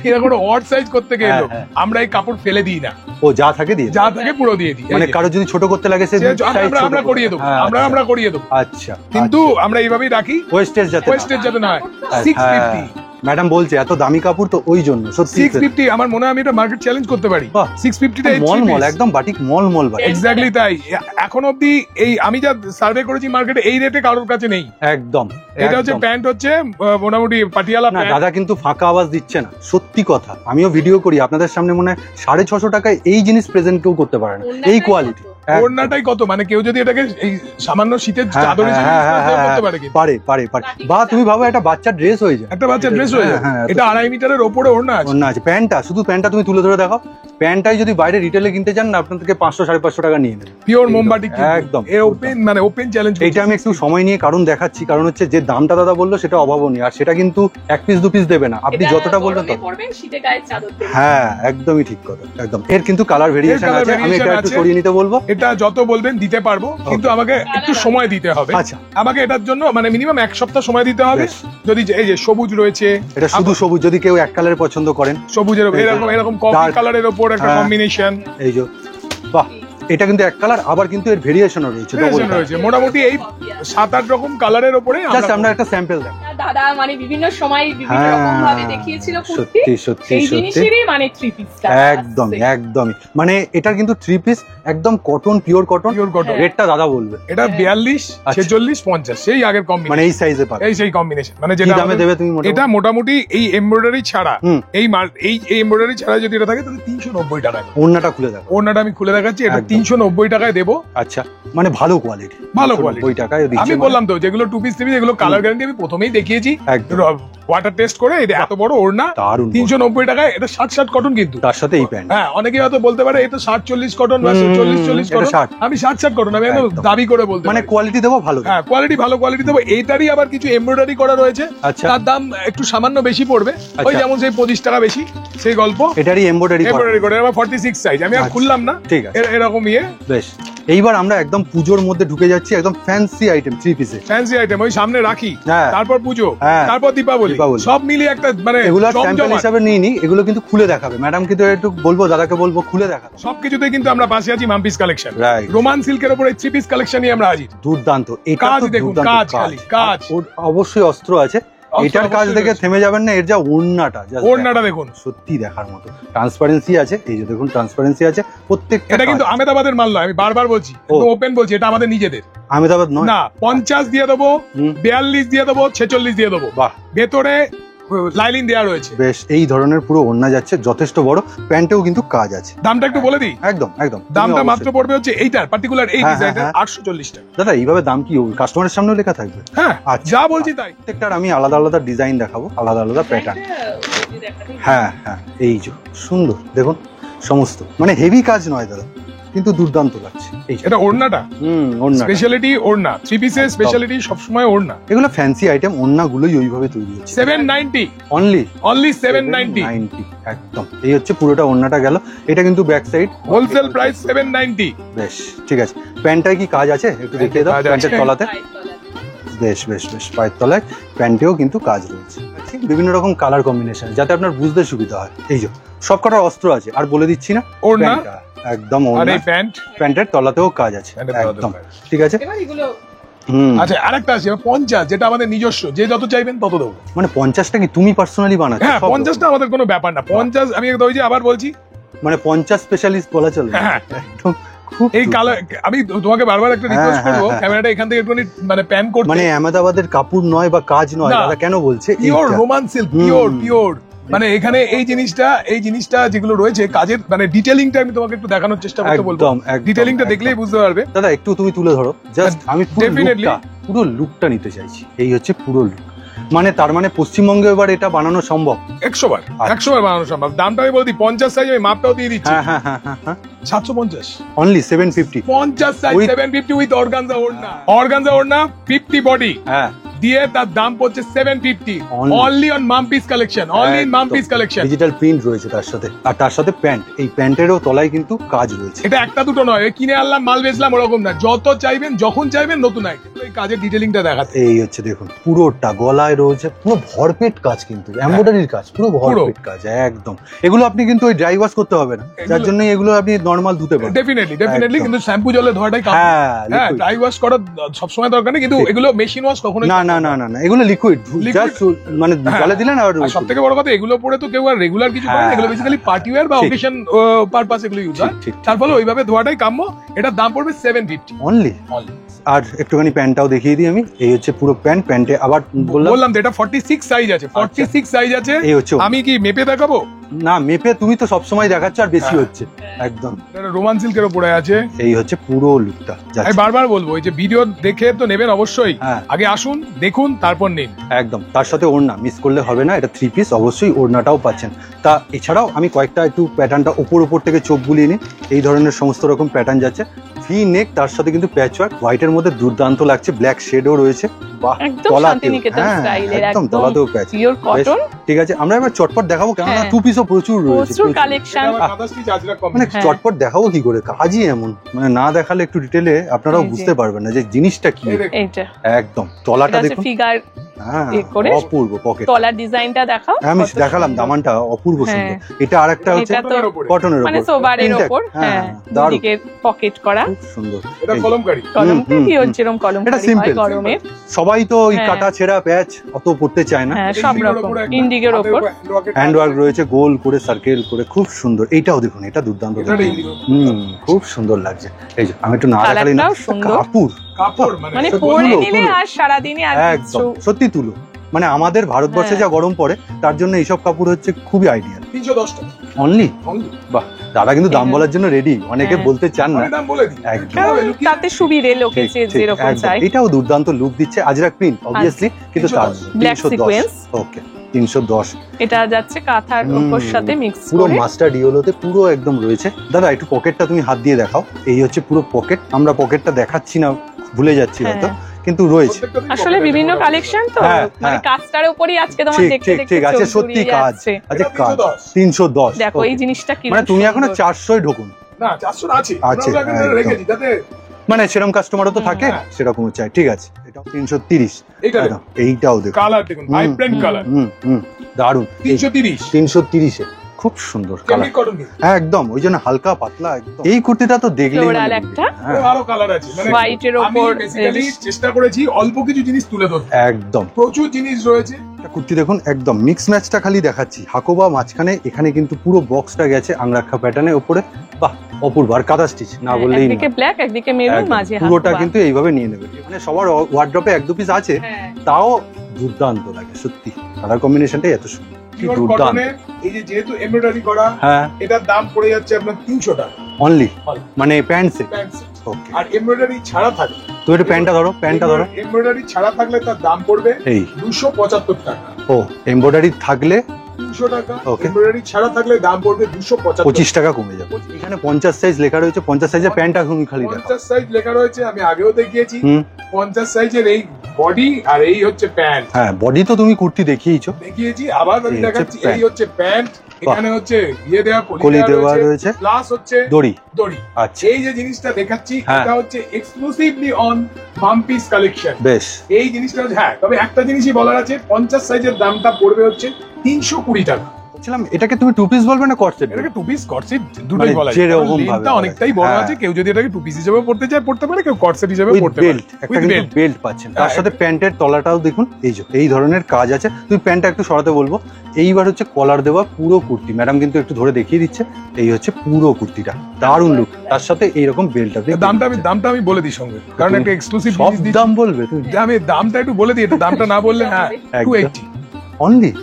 এর কোনো অড সাইজ করতে গেলে আমরা এই কাপড় ফেলে দিই না, ও যা থাকে দিয়ে, যা থাকে পুরো দিয়ে দিই, মানে কারো যদি ছোট করতে লাগে সে আমরা করিয়ে দেবো, আমরা করিয়ে দেবো, আচ্ছা কিন্তু আমরা এইভাবেই রাখি, ওয়েস্টেজ যাতে না হয়। 650 ম্যাডাম বলছে এত দামি কাপড়, তো ওই জন্য সত্যি 650 আমার মনে হয় আমি এটা মার্কেট চ্যালেঞ্জ করতে পারি, 650 টা মল একদম বাটিক মল এক্স্যাক্টলি তাই। এখন অবধি এই আমি যা সার্ভে করেছি মার্কেটে, এই রেটে কারোর কাছে নেই একদম। এটা হচ্ছে প্যান্ট, হচ্ছে মোটামুটি পাটিয়ালা না, দাদা কিন্তু ফাঁকা আওয়াজ দিচ্ছে না, সত্যি কথা। আমিও ভিডিও করি আপনাদের সামনে, মনে হয় 650 টাকায় এই জিনিস প্রেজেন্ট কেউ করতে পারে না, এই কোয়ালিটি। ওড়নাটাই কত, মানে কেউ যদি এটাকে এই সামান্য শীতের চাদর হিসেবে করতে পারে, পারে বা তুমি ভাবো একটা বাচ্চার ড্রেস হয়ে যায়, একটা বাচ্চার ড্রেস হয়ে যায়, এটা 2.5 মিটারের ওপরে ওড়না আছে। প্যান্টটা, শুধু প্যান্টটা তুমি তুলে ধরে দেখাও, প্যান্টটাই যদি বাইরে রিটেলে কিনতে চান না, আপনার থেকে 500-550 টাকা নিয়ে নেবে, পিওর মোমবাটিক একদম। Open challenge. এটা আমি একটু সময় নিয়ে কারণ দেখাচ্ছি, কারণ হচ্ছে যে দামটা দাদা বললো সেটা অভাবনীয়, আর সেটা কিন্তু 1 পিস 2 পিস দেবে না, আপনি যতটা বলবেন তত। হ্যাঁ একদমই ঠিক কথা, একদম। এর কিন্তু কালার ভেরিয়েশন আছে, আমি এটা একটু সরিয়ে নিতে বলবো, এটা যত বলবেন দিতে পারবো, কিন্তু আমাকে একটু সময় দিতে হবে। আচ্ছা, আমাকে এটার জন্য মানে মিনিমাম 1 সপ্তাহ সময় দিতে হবে। যদি এই যে সবুজ রয়েছে, এটা শুধু সবুজ, যদি কেউ এক কালার পছন্দ করেন, সবুজের এরকম কফি কালারের উপর একটা কম্বিনেশন, এই যে বাহ, এটা কিন্তু এক কালার, আবার কিন্তু এর ভেরিয়েশনও রয়েছে, মোটামুটি এই 7-8 রকম কালারের উপরে আমরা একটা স্যাম্পল দেখ। দাদা মানে বিভিন্ন সময় বিভিন্ন রকম ভাবে দেখিয়েছিল কুর্তি, সত্যি সত্যি সেই সত্যি জিনিসেরই মানে থ্রি পিসটা একদম একদমই, মানে এটা কিন্তু থ্রি পিস একদম cotton, pure cotton. Pure cotton. রেটটা দাদা বলবে। এটা 42, আচ্ছা। 46, 50 সেই আগের কম্বিনেশন, মানে এই সাইজে পাবে, এই সেই কম্বিনেশন, মানে কি যেটা দামে দেবে তুমি? এটা মোটামুটি এই এমব্রয়ডারি ছাড়া, হুম। এই এমব্রয়ডারি ছাড়া যদি এটা থাকে তাহলে 390 টাকায়। ওড়নাটা খুলে দেখো, ওড়নাটা আমি খুলে দেখাচ্ছি, এটা একদম। 390 টাকায় দেবো। আচ্ছা, মানে ভালো কোয়ালিটি, ভালো quality। 90 টাকায় দিচ্ছে। আমি বললাম তো যেগুলো টু পিস থ্রি পিস এগুলো কালার গ্যারান্টি আমি প্রথমেই দেখিয়েছি, একদম ওয়াটার টেস্ট করে। এটা এত বড় ওড়না দারুণ। 390 টাকায়, এটা 60 কটন কিন্তু। তার সাথে এই প্যান্ট। হ্যাঁ, অনেকে হয়তো বলতে পারে এটা 60-40 কটন বা 40-40 এটা কটন, 60 আমি 60 কটন আমি একদম একদম। দাবি করে বলতে মানে পারি। কোয়ালিটি দেবো ভালো। হ্যাঁ, কোয়ালিটি ভালো কোয়ালিটি দেবো। এইটারই আবার কিছু এমব্রয়ডারি করা রয়েছে, আচ্ছা। তার দাম একটু সামান্য বেশি পড়বে, ওই আচ্ছা। যেমন সেই 25 টাকা বেশি, সেই গল্প। এটারই এমব্রয়ডারি এমব্রয়ডারি করে আবার 46 সাইজ, আমি আর আচ্ছা। খুললাম না, ঠিক আছে। এরকম বেশ, এইবার আমরা একদম পুজোর মধ্যে ঢুকে যাচ্ছি, একদম ফ্যান্সি আইটেম থ্রি পিসে। ফ্যান্সি আইটেম, ওই সামনে রাখি, হ্যাঁ। তারপর পুজো, হ্যাঁ। তারপর দীপাবলি, দীপাবলি। সব মিলিয়ে একটা মানে এগুলো স্যাম্পল জমজমাট। হিসাবে নিয়ে নি, এগুলো কিন্তু খুলে দেখাবে ম্যাডাম, কিন্তু একটু বলবো দাদাকে বলবো খুলে দেখাবে। সবকিছুতে কিন্তু আমরা পাশে আছি মাম্পিস কালেকশন। Right. রোমান সিল্কের উপরে থ্রি পিস কালেকশনই আমরা হাজির। দুর্দান্ত, এটা কাজ তো দেখুন, দুর্দান্ত কাজ খালি, কাজ। আর ওর অবশ্যই অস্ত্র আছে, এটার কাজ অবশ্যই দেখে আছে। থেমে যাবেন না। এর যা ওড়নাটা, just ওড়নাটা দেখুন, দেখুন। সত্যি দেখার মতো ট্রান্সপারেন্সি আছে। এই যে দেখুন ট্রান্সপারেন্সি আছে প্রত্যেকটা। এটা কিন্তু আহমেদাবাদের মাল নয়, আমি বারবার বলছি, ওপেন বলছি, এটা আমাদের নিজেদের। আহমেদাবাদ নয় না, 50 দিয়ে দেবো, হুম। 42 দিয়ে দেবো, 46 দিয়ে দেবো। বাহ, ভেতরে লাইলিন দেওয়া রয়েছে। বেশ, এই ধরনের পুরো ওড়না যাচ্ছে, যথেষ্ট বড়। প্যান্টেও কিন্তু কাজ আছে। দামটা একটু বলে দিই, একদম একদম, দামটা তুমি মাত্র অবশ্যই। পড়বে হচ্ছে এইটার পার্টিকুলার এই হ্যাঁ, ডিজাইনটার হ্যাঁ। 840 টাকা। দাদা এইভাবে দাম কি কাস্টমারের সামনেও লেখা থাকবে? হ্যাঁ, আচ্ছা। যা বলছি তাই। প্রত্যেকটার আমি আলাদা আলাদা ডিজাইন দেখাবো, আলাদা আলাদা প্যাটার্ন। হ্যাঁ হ্যাঁ, এই যে সুন্দর দেখুন, সমস্ত মানে হেভি কাজ নয় দাদা, কিন্তু দুর্দান্ত লাগছে। এই যে এটা ওড়নাটা ওড়না, স্পেশালিটি, ওড়না থ্রি পিসের একদম। স্পেশালিটি সবসময় ওড়না। এগুলো ফ্যান্সি আইটেম, ওড়নাগুলোই ওইভাবে তৈরি হচ্ছে। 790 অনলি অনলি 790 790 একদম। এই হচ্ছে পুরোটা ওড়নাটা গেল। এটা কিন্তু ব্যাক সাইড, হোলসেল প্রাইস 790। বেশ ঠিক আছে। প্যান্টটায় কি কাজ আছে একটু দেখিয়ে দাও, কাজ আছে। প্যান্টের তলাতে। বেশ বেশ বেশ, পায়ের তলায় প্যান্টেও কিন্তু কাজ রয়েছে, বিভিন্ন রকম কালার কম্বিনেশন, যাতে আপনার বুঝতে সুবিধা হয়। এই যে সবকটার অস্ত্র আছে, আর বলে দিচ্ছি না। ওড়না। প্যান্টটা একদম আর ওড়না, এই প্যান্ট, প্যান্টের তলাতেও কাজ আছে প্যান্টের তলাতেও একদম। কাজ। ঠিক আছে। এবার এগুলো আচ্ছা, আরেকটা আছে 50, যেটা আমাদের নিজস্ব, যে যত চাইবেন তত দেবো। মানে 50টা কি তুমি পার্সোনালি বানাচ্ছো? হ্যাঁ, সব 50টা আমাদের কোনো ব্যাপার না। 50 আমি ওই যে আবার বলছি, মানে 50 স্পেশালিস্ট বলা চলে? হ্যাঁ। একদম খুব এই কালার আমি তোমাকে বারবার একটা রিকোয়েস্ট হ্যাঁ, করবো, হ্যাঁ। ক্যামেরাটা এখান থেকে একটু মানে প্যান করতে। মানে আহমেদাবাদের কাপড় নয় বা কাজ নয়, না। দাদা কেন বলছে? পিওর এইটা। রোমান সিল্ক, হুম। Pure pure. মানে এখানে এই জিনিসটা যেগুলো রয়েছে কাজের, মানে ডিটেলিংটা আমি তোমাকে একটু দেখানোর চেষ্টা করতে বলবো। একদম একদম, ডিটেলিংটা একদম। দেখলেই বুঝতে পারবে। দাদা একটু তুমি তুলে ধরো, জাস্ট আমি Definitely. পুরো লুকটা নিতে চাইছি। এই হচ্ছে পুরো লুক, মানে তার মানে পশ্চিমবঙ্গে এবার এটা বানানো সম্ভব? 100 বার আচ্ছা। 100 বার বানানো সম্ভব। দামটা আমি বলে দিই, 50 সাইজ, আমি মাপটাও দিয়ে দিচ্ছি। হ্যাঁ হ্যাঁ হ্যাঁ হ্যাঁ হ্যাঁ, 750 only 750। 50 size With- 750 with organza ওড়না। অর্গানজা ওড়না 50 বডি হ্যাঁ, দিয়ে তার দাম পড়ছে 750 Only. Only on Mampi's collection, only in Mampi's collection. Digital print রয়েছে তার সাথে, আর তার সাথে প্যান্ট। এই প্যান্টেরও তলায় কিন্তু কাজ রয়েছে। এটা একটা দুটো নয়, এই কিনে আনলাম মাল বেচলাম ওরকম না, যত চাইবেন যখন চাইবেন নতুন আইটেম। এই কাজের ডিটেলিংটা দেখাতে। এই হচ্ছে দেখুন, পুরোটা গলায় রয়েছে পুরো ভরপেট কাজ, কিন্তু এমব্রয়ডারির কাজ, পুরো ভরপেট কাজ একদম। এগুলো আপনি কিন্তু ওই ড্রাই ওয়াশ করতে হবে না, যার জন্য এগুলো আপনি নর্মাল ধুতে পারেন। ডেফিনেটলি একদম। কিন্তু শ্যাম্পু জলে ধোয়াটাই কাম। হ্যাঁ, হ্যাঁ, liquid। ড্রাই ওয়াশ করা সবসময় দরকার নেই, কিন্তু ঠিক। এগুলো মেশিন ওয়াশ কখনোই না না না না না, এগুলো লিকুইড, Liquid। জাস্ট মানে হ্যাঁ। জলে দিলেন আর সব থেকে বড় কথা, এগুলো পরে তো কেউ আর রেগুলার কিছু করে না, হ্যাঁ, এগুলো বেসিক্যালি পার্টি ওয়্যার বা ঠিক। অকেশন পারপাস এগুলো ইউজ হয়। ঠিক, ঠিক, তার ফলে ওইভাবে ধোয়াটাই কাম্য। এটার দাম পড়বে 750 অনলি। আর একটুখানি প্যান্টটাও দেখিয়ে দিই আমি। এই হচ্ছে পুরো প্যান্ট, প্যান্টে আবার বললাম তো এটা 46 সাইজ আছে, 46 সাইজ আছে। এই হচ্ছে আমি কি মেপে দেখাবো? না, মেপে তুমি তো সবসময় দেখাচ্ছ, আর বেশি হচ্ছে একদম। এটা রোমান সিল্কের উপরে আছে। এই হচ্ছে পুরো লুকটা আমি যাচ্ছে বারবার বলবো, এই যে ভিডিও দেখে তো নেবেন অবশ্যই, হ্যাঁ। আগে আসুন দেখুন তারপর নিন। একদম। তার সাথে ওড়না মিস করলে হবে না, এটা থ্রি পিস, অবশ্যই ওড়নাটাও পাচ্ছেন। তা এছাড়াও আমি কয়েকটা একটু প্যাটার্নটা উপর থেকে চোখ বুলিয়ে নিই। এই ধরনের সমস্ত রকম প্যাটার্ন যাচ্ছে, ভি নেক, তার সাথে কিন্তু প্যাচ ওয়ার্ক, হোয়াইটের মধ্যে দুর্দান্ত লাগছে, ব্ল্যাক শেডও রয়েছে। বাহ, একদম তলাতেও, শান্তিনিকেতন হ্যাঁ, স্টাইলের, একদম একদম তলাতেও প্যাচ। Pure cotton. ঠিক আছে, আমরা এবার চটপট দেখাবো, কেননা হ্যাঁ। টু পিসও প্রচুর রয়েছে, প্রচুর প্রচুর। কালেকশন। এটা আবার কাঁথা স্টিচ আজরাক মানে combination। হ্যাঁ। চটপট দেখাবো কি করে, কাজই এমন, মানে না দেখালে একটু ডিটেলে আপনারাও এই যে। বুঝতে পারবেন না যে জিনিসটা কি। এই দেখুন। এইটা একদম তলাটা এটা দেখুন, ফিগার হ্যাঁ, এ করে। অপূর্ব পকেট। তলার ডিজাইনটা দেখাও। আমি কত দেখালাম, সুন্দর। দামানটা অপূর্ব সুন্দর। হ্যাঁ। এটা আরেকটা হচ্ছে এটা তো কটনের উপরে। কটনের মানে উপর, সোবারের Intact, ওপর, হ্যাঁ, দারুণ, দুদিকে পকেট করা। খুব সুন্দর। এটা এই, কলমকারি। কলমটা হুম, কি হুম, যেরকম এটা কলমকারি হয় simple, গরমের। সবাই তো ওই হ্যাঁ। কাটা ছেঁড়া প্যাচ অত পড়তে চায় না। হ্যাঁ, সব রকম ইন্ডিগোর ওপর হ্যান্ড ওয়ার্ক রয়েছে, গোল করে সার্কেল করে, খুব সুন্দর। এইটাও দেখুন, এটা দুর্দান্ত খুব সুন্দর লাগছে। এই যে আমি একটু না দেখালি না, কালারটাও সুন্দর। কাপড় মানে তুলো, পরে নিলে তুলো। আর সারাদিনই আর একদম কিছু সত্যি তুলো। মানে আমাদের ভারতবর্ষে হ্যাঁ। যা গরম পড়ে তার জন্য এইসব কাপড় হচ্ছে খুবই আইডিয়াল। 310 টাকা অনলি? বাহ, দাদা কিন্তু দাম বলার জন্য রেডি, অনেকে হ্যাঁ। বলতে চান না। দাম বলে দিই একদম। কারণ তাতে সুবিধে লোকে ঠিক, ঠিক, যেরকম একদম। চাই। এটাও দুর্দান্ত লুক দিচ্ছে, আজরাক প্রিন্ট অবভিয়াসলি, কিন্তু তার 310 Black sequence। ওকে 310 এটা যাচ্ছে কাঁথার উপর সাথে মিক্স পুরো করে। মাস্টার্ড ইয়েলোতে পুরো একদম রয়েছে। দাদা একটু পকেটটা তুমি হাত দিয়ে দেখাও। এই হচ্ছে পুরো পকেট, আমরা পকেটটা দেখাচ্ছি না, ভুলে যাচ্ছি হয়তো, কিন্তু রয়েছে। আসলে বিভিন্ন কালেকশন তো হ্যাঁ, মানে হ্যাঁ। কাজটার উপরই আজকে তোমার ঠিক দেখতে ঠিক দেখতে ঠিক আছে, চোখ সত্যি জুড়িয়ে কাজ যাচ্ছে। আচ্ছা, এটা কাজ 310 310। দেখো এই Okay. জিনিসটা কি মানে তুমি এখনো 400 ঢুকুন, না 400 আছে আছে, আমরা এখন একদম। রেখেছি যাতে মানে সেরকম কাস্টমারও তো থাকে, হ্যাঁ। সেরকম চাই। ঠিক আছে, এটাও 330। এইটা দেখুন। এইটাও দেখুন, কালার দেখুন, ভাইব্রেন্ট কালার, দারুন। 330 330 খুব সুন্দর কালার, কেমিক কটন কি একদম ওই জন্য হালকা পাতলা একদম। এই কুর্তিটা তো দেখলেই Floral মানে একটা। হ্যাঁ, আরো কালার আছে, মানে White এর আমি ওপর বেসিক্যালি চেষ্টা করেছি অল্প কিছু জিনিস তুলে ধরতে, একদম। প্রচুর জিনিস রয়েছে। একটা কুর্তি দেখুন, একদম মিক্স ম্যাচটা খালি দেখাচ্ছি। হাকোবা মাঝখানে, এখানে কিন্তু পুরো বক্সটা গেছে আংরাক্ষা প্যাটার্নের উপরে। বাহ, অপূর্ব। আর কাঁথা স্টিচ না বললেই না, একদিকে ব্ল্যাক একদিকে মেরুন, একদম। মাঝে পুরোটা হালকা। কিন্তু এইভাবে নিয়ে নেবে। মানে সবার ওয়ার্ড্রপে এক দু পিস আছে, হ্যাঁ। তাও দুর্দান্ত লাগে সত্যি। কালার কম্বিনেশনটাই এত সুন্দর, কি পিওর দুর্দান্ত। কটনের এই যে যেহেতু এমব্রয়ডারি করা, হ্যাঁ, এটার দাম পড়ে যাচ্ছে আপনার 300 টাকা অনলি Only। মানে pant set. Pant set. Okay, আর এমব্রয়ডারি ছাড়া থাকলে, তো এটা প্যান্টটা ধরো, প্যান্টটা ধরো। এমব্রয়ডারি ছাড়া থাকলে তার দাম পড়বে এই 275 টাকা। ও, এমব্রয়ডারি থাকলে 300 টাকা, Okay। এমব্রয়ডারি ছাড়া থাকলে দাম পড়বে 275। 25 টাকা কমে যাবে। এখানে 50 সাইজ লেখা রয়েছে, 50 সাইজের প্যান্ট এখন খালি দেখো। 50 সাইজ লেখা রয়েছে, আমি আগেও দেখিয়েছি। হুম, 50 সাইজের এই বডি আর এই হচ্ছে প্যান্ট হ্যাঁ, বডি তো তুমি কুর্তি দেখিয়েছো। দেখিয়েছি, আবার আমি এই হচ্ছে দেখাচ্ছি। প্যান্ট। এই হচ্ছে প্যান্ট, এখানে হচ্ছে দেওয়া কলি দেওয়া রয়েছে, প্লাস হচ্ছে দড়ি। দড়ি। আচ্ছা, এই যে জিনিসটা দেখাচ্ছি, হ্যাঁ। এটা হচ্ছে এক্সক্লুসিভলি অন মাম্পিস কালেকশন। বেশ। এই জিনিসটা হচ্ছে, হ্যাঁ, তবে একটা জিনিসই বলার আছে, 50 সাইজের দামটা পড়বে হচ্ছে 320 টাকা। বলছিলাম এটাকে তুমি টু পিস বলবে না কট সেট? এটাকে টু পিস কট সেট দুটোই মানে বলা যায়, যেরকম কারণ ভাবে লেন্থটা বলা অনেকটাই যায়। বড় হ্যাঁ। আছে, কেউ যদি এটাকে টু পিস হিসেবে পড়তে চায় পড়তে পারে, কেউ কট সেট হিসেবে উইথ পড়তে পারে। বেল্ট, একটা With কিন্তু belt। বেল্ট পাচ্ছেন, তার হ্যাঁ, সাথে প্যান্টের তলাটাও দেখুন। এই যে এই ধরনের কাজ আছে। তুমি প্যান্টটা একটু সরাতে বলবো। এইবার হচ্ছে কলার দেওয়া পুরো কুর্তি, ম্যাডাম কিন্তু একটু ধরে দেখিয়ে দিচ্ছে। এই হচ্ছে পুরো কুর্তিটা, দারুণ লুক। তার সাথে এইরকম বেল্ট আছে। দামটা আমি বলে দিই সঙ্গে, কারণ একটা এক্সক্লুসিভ সব জিনিস দিচ্ছি। দাম বলবে তুমি? আমি দামটা একটু বলে দিই, এটা দামটা না বললে, হ্যাঁ, একদম। 280। অনলি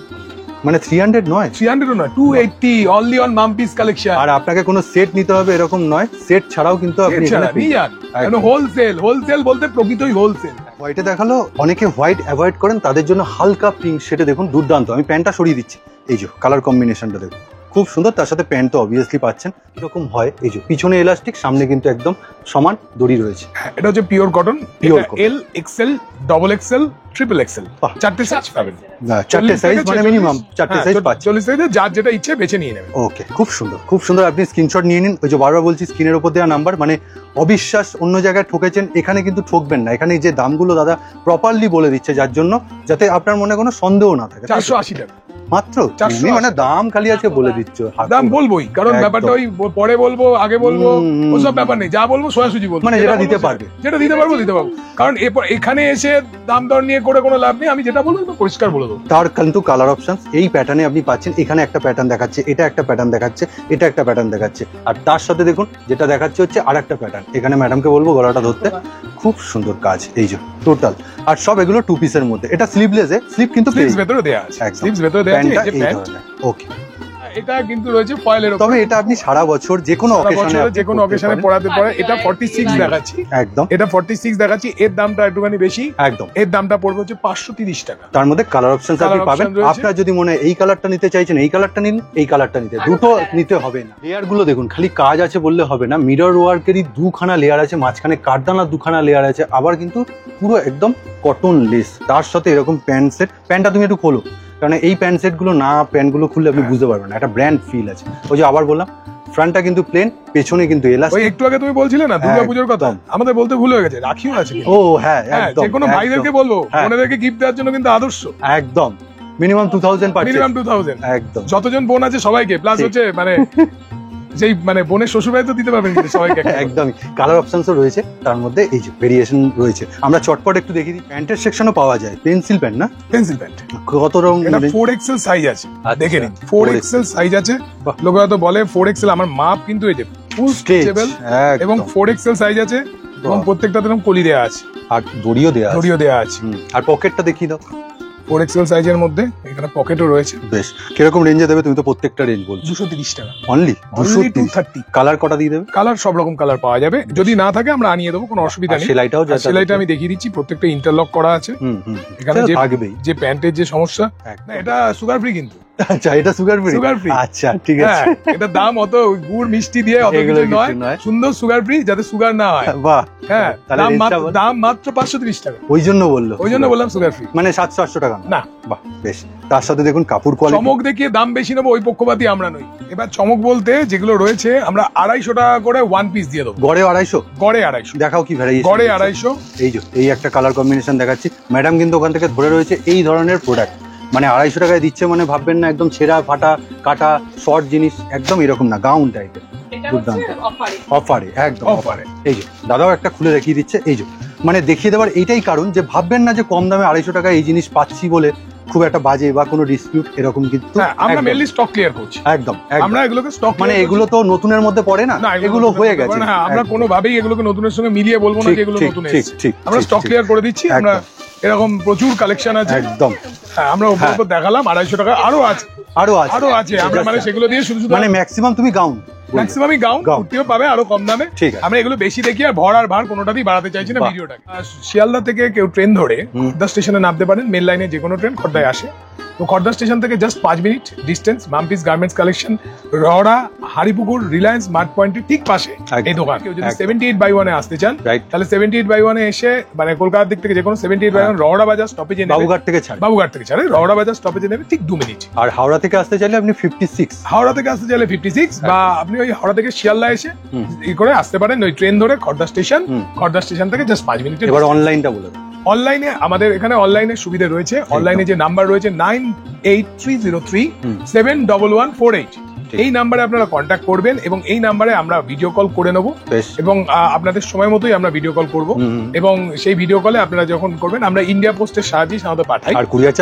মানে 300 নয়, 300 নয়, 280 অনলি অন মাম্পিস কালেকশন। আর আপনাকে কোনো সেট নিতে হবে এরকম নয়, সেট ছাড়াও কিন্তু আপনি এখানে নিয়ে যান, কেন হোলসেল বলতে প্রকৃতই হোলসেল। হোয়াইটে দেখালো, অনেকে হোয়াইট অ্যাভয়েড করেন, তাদের জন্য হালকা পিঙ্ক সেটা দেখুন, দুর্দান্ত। আমি প্যান্টটা সরিয়ে দিচ্ছি। এই যে কালার কম্বিনেশনটা দেখুন, খুব সুন্দর। তার সাথে প্যান্ট তো অবভিয়াসলি পাচ্ছেন। এরকম হয়, এই যে পিছনে এলাস্টিক, সামনে কিন্তু একদম সমান দড়ি রয়েছে। এটা হচ্ছে pure cotton, Pure cotton। L, XL, double XL, triple XL, বাহ। 4টে সাইজ পাবেন। না, 4টে সাইজ মানে মিনিমাম 4টে সাইজ পাচ্ছেন। 40 সাইজে যার যেটা ইচ্ছে বেছে নিয়ে নেবেন। ওকে, খুব সুন্দর, খুব সুন্দর। আপনি স্ক্রিনশট নিয়ে নিন। ওই যে বারবার বলছি, স্ক্রিনের উপর দেওয়া নাম্বার, মানে অবিশ্বাস অন্য জায়গায় ঠকেছেন, এখানে কিন্তু ঠকবেন না। এখানে যে দামগুলো দাদা প্রপারলি বলে দিচ্ছে, যার জন্য যাতে আপনার মনে কোনো সন্দেহ না থাকে। 480 টাকা মাত্র? 480 তুমি মানে দাম খালি আজকে বলে দিচ্ছ। দাম বলবোই, কারণ একদম। ব্যাপারটা ওই পরে বলবো আগে বলবো ওসব ব্যাপার নেই, যা বলবো সোজাসুজি বলবো, মানে যেটা দিতে পারবে। যেটা দিতে পারবো দিতে পারবো, কারণ এরপর এখানে এসে দাম দর নিয়ে করে কোনো লাভ নেই। আমি যেটা বলবো একদম পরিষ্কার বলে দেবো। তার কিন্তু কালার অপশন এই প্যাটার্নে আপনি পাচ্ছেন। এখানে একটা প্যাটার্ন দেখাচ্ছে, এটা একটা প্যাটার্ন দেখাচ্ছে, এটা একটা প্যাটার্ন দেখাচ্ছে, আর তার সাথে দেখুন যেটা দেখাচ্ছে হচ্ছে আর একটা প্যাটার্ন। এখানে ম্যাডামকে বলবো গলাটা ধরতে। খুব সুন্দর কাজ, এই যে টোটাল। আর সব এগুলো টু পিসের মধ্যে। এটা স্লিভলেস, স্লিভ কিন্তু স্লিভস ভেতরে দেয়া আছে, একদম। স্লিভস ভেতরে দেয়া আছে, এই যে প্যান্টটা এই প্যান্ট। ধরনের। ওকে, এটা কিন্তু রয়েছে ফয়েলের উপর, তবে এটা আপনি সারা বছর যে কোনো অকেশনে, যে কোনো অকেশনে পড়াতে পারে। এটা 46 দেখাচ্ছি, একদম এটা 46 দেখাচ্ছি। এর দামটা একটুখানি বেশি, একদম। এর দামটা পড়বে হচ্ছে 530 টাকা। তার মধ্যে কালার অপশন আপনি Colour পাবেন। option রয়েছে। আপনার যদি মনে হয় এই কালারটা নিতে চাইছেন, এই কালারটা নিন, এই কালারটা নিতে, দুটো নিতে হবে না। লেয়ার গুলো দেখুন, খালি কাজ আছে বললে হবে না। মিরর ওয়ার্কেরই দুখানা লেয়ার আছে, মাঝখানে কাঠদানার দুখানা লেয়ার আছে, আবার কিন্তু পুরো একদম কটন লেস। তার সাথে এরকম প্যান্ট সেট। প্যান্টটা তুমি একটু খোলো, কারণ এই প্যান্ট সেট গুলো না, প্যান্ট গুলো খুললে আপনি বুঝতে পারবেন না, একটা ব্র্যান্ড ফিল আছে। ওই যে আবার বললাম, ফ্রন্টটা কিন্তু প্লেন, পেছনে কিন্তু ওই এলাস্টিক। একটু আগে তুমি বলছিলে না দুর্গাপুজোর কথা, একদম। আমাদের বলতে ভুল হয়ে গেছে, রাখিও আছে কিন্তু। ও হ্যাঁ, হ্যাঁ, একদম। যে কোনো ভাইদেরকে বলবো, হ্যাঁ। বোনেদেরকে গিফট দেওয়ার জন্য কিন্তু আদর্শ। একদম মিনিমাম 2000 পারচেজ। মিনিমাম 2000। একদম। যতজন বোন আছে সবাইকে, প্লাস হচ্ছে মানে সেই মানে বোনের শ্বশুর বাড়ি তো দিতে পারবেন কিন্তু সবাইকে একদমই কালার অপশনসও রয়েছে তার মধ্যে, এই যে ভেরিয়েশন রয়েছে। আমরা চটপট একটু দেখি দিই। প্যান্টের সেকশনও পাওয়া যায়, পেন্সিল প্যান্ট না? পেন্সিল প্যান্ট কত রকম? এটা 4XL সাইজ আছে, দেখে নিন 4XL 4XL সাইজ আছে। বাহ। লোকে হয়তো বলে 4XL, আমার মাপ কিন্তু এই যে ফুল স্ট্রেচেবল এবং 4XL সাইজ আছে এবং প্রত্যেকটাতে এরকম কলি দেওয়া আছে আর দড়িও দেওয়া আছে। দড়িও দেওয়া আছে। আর পকেটটা দেখিয়ে দাও। 4XL সাইজের মধ্যে এখানে পকেটও রয়েছে। বেশ, কিরকম রেঞ্জে দেবে? তুমি তো প্রত্যেকটা রেঞ্জ বলছো। 230 টাকা অনলি 230। কালার কটা দিয়ে দেবে? কালার সব রকম কালার পাওয়া যাবে, যদি না থাকে আমরা আনিয়ে দেবো, কোনো অসুবিধা নেই। সেলাইটাও আর সেলাইটা আমি দেখিয়ে দিচ্ছি, প্রত্যেকটা ইন্টারলক করা আছে। এখানে যে থাকবেই যে প্যান্টের যে সমস্যা, না এটা সুগার ফ্রি কিন্তু। আচ্ছা, এটা সুগার ফ্রি? সুগার ফ্রি, আচ্ছা ঠিক আছে। এটা দাম অত গুড় মিষ্টি দিয়ে অত এগুলো কিছু কিছু নয়, সুন্দর সুগার ফ্রি যাতে সুগার না হয়। বাহ, হ্যাঁ, তাহলে দাম মাত্র 530 টাকা। ওই জন্য বললো, ওই জন্য বললাম সুগার ফ্রি, মানে 700-800 টাকা না। বাহ, বেশ। তার সাথে দেখুন কাপড় কোয়ালিটি। চমক দেখিয়ে দাম বেশি নেবো ওই পক্ষপাতী আমরা নই। এবার চমক বলতে যেগুলো রয়েছে আমরা 250 টাকা করে ওয়ান পিস দিয়ে দেবো। গড়ে 250? গড়ে 250। দেখাও কি ভ্যারাইটি। গড়ে 250। এই যে এই একটা কালার কম্বিনেশন দেখাচ্ছি, ম্যাডাম কিন্তু ওখান থেকে ধরে রয়েছে এই ধরনের প্রোডাক্ট। মানে 250 টাকায় দিচ্ছে, মানে ভাববেন না একদম ছেঁড়া ফাটা কাটা শর্ট জিনিস, একদম এরকম না, গাউন টাইপের। দুর্দান্ত অফারে, একদম অফারে। এই যে দাদাও একটা খুলে দেখিয়ে দিচ্ছে। এই যে মানে দেখিয়ে দেওয়ার এইটাই কারণ যে ভাববেন না যে কম দামে 250 টাকায় এই জিনিস পাচ্ছি বলে খুব একটা বাজে বা কোনো ডিসপিউট এরকম কিন্তু। আমরা মেনলি স্টক ক্লিয়ার করছি। একদম আমরা এগুলোকে স্টক, মানে এগুলো তো নতুনের মধ্যে পড়ে না, এগুলো হয়ে গেছে। হ্যাঁ, আমরা কোনোভাবেই এগুলোকে নতুনের সঙ্গে মিলিয়ে বলবো না যে এগুলো নতুন এসেছে। আমরা স্টক ক্লিয়ার করে দিচ্ছি। আমরা এরকম প্রচুর কালেকশন আছে একদম। হ্যাঁ, আমরা উপর দেখালাম 250 টাকা, আরো আছে। আমরা মানে সেগুলো দিয়ে শুধু মানে ম্যাক্সিমাম তুমি গাউন, ম্যাক্সিমামই গাউন কুর্তিও পাবে আরো কম দামে। আমরা এগুলো বেশি দেখি আর ভর আর ভার কোনোটাতেই বাড়াতে চাইছি না ভিডিওটাকে। শিয়ালদা থেকে কেউ ট্রেন ধরে খড়দা স্টেশনে নামতে পারেন, মেল লাইনে যে কোনো ট্রেন খড়দায় আসে। তো খড়দা স্টেশন থেকে just 5 minute distance, Mampi's garments collection, Rahara, Haripukur, Reliance Mart পয়েন্টের ঠিক পাশে এই দোকান। কেউ যদি 78/1 এ আসতে চান তাহলে 78/1 এ এসে মানে কলকাতার দিক থেকে যে কোনো 78/1 রওড়া বাজার স্টপেজে নেবে। বাবুঘাট থেকে ছাড়ে রওড়া বাজার স্টপেজে নেবে ঠিক 2 মিনিট। আর হাওড়া থেকে আসতে চাইলে আপনি 56, হাওড়া থেকে আসতে চাইলে 56, বা আপনি ওই হাওড়া থেকে শিয়ালদা এসে এই করে আসতে পারেন ওই ট্রেন ধরে খড়দা স্টেশন থেকে জাস্ট 5 মিনিট। এবার অনলাইনটা বলে দাও। অনলাইনে আমাদের এখানে অনলাইনের সুবিধা রয়েছে। অনলাইনে যে নাম্বার রয়েছে 9830371148, এই নাম্বারে আপনারা কন্ট্যাক্ট করবেন এবং এই নাম্বারে আমরা ভিডিও কল করে নেব এবং আপনাদের সময় মতোই আমরা ভিডিও কল করব এবং সেই ভিডিও কলে আপনারা যখন করবেন আমরা ইন্ডিয়া পোস্টের সাহায্যে সাধারণত পাঠাই। আর কুরিয়ার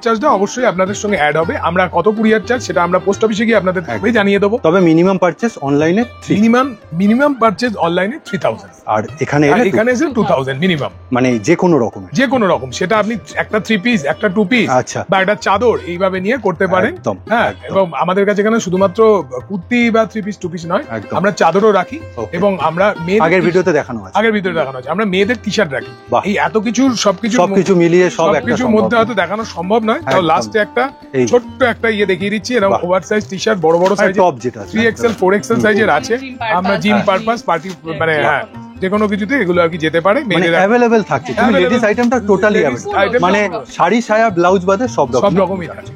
চার্জটা অবশ্যই আপনাদের সঙ্গে অ্যাড হবে। আমরা কত কুরিয়ার চার্জ সেটা আমরা পোস্ট অফিসে গিয়ে আপনাদের জানিয়ে দেবো। তবে মিনিমাম পারচেজ অনলাইনে মিনিমাম পারচেজ অনলাইনে 3000, আর এখানে এসে 2000 মিনিমাম। মানে যে কোনো রকম সেটা আপনি একটা 3 পিস, একটা 2 পিস, আচ্ছা, বা একটা চাদর এইভাবে নিয়ে করতে পারেন। হ্যাঁ, এবং আমাদের কাছে এখানে শুধুমাত্র কুর্তি বা 3 পিস 2 পিস নয়, আমরা চাদরও রাখি এবং আমরা আগের ভিডিওতে দেখানো আছে আমরা মেয়েদের টি শার্ট রাখি। এই এত কিছুর সবকিছু মিলিয়ে সবকিছুর মধ্যে হয়তো দেখানো সম্ভব নয়। তাও লাস্টে একটা ছোট্ট একটা ইয়ে দেখিয়ে দিচ্ছি, এরকম ওভার সাইজ টি শার্ট বড় সাইজ টপ যেটা 3XL 4XL সাইজের আছে। আমরা জিম পারপাস পার্টি মানে হ্যাঁ যে কোনো কিছুতে এগুলো আর কি যেতে পারে। মেয়েদের अवेलेबल থাকছে। তুমি লেডিস আইটেমটা টোটালি মানে শাড়ি সায়া ব্লাউজ বাদে সব রকমই থাকে।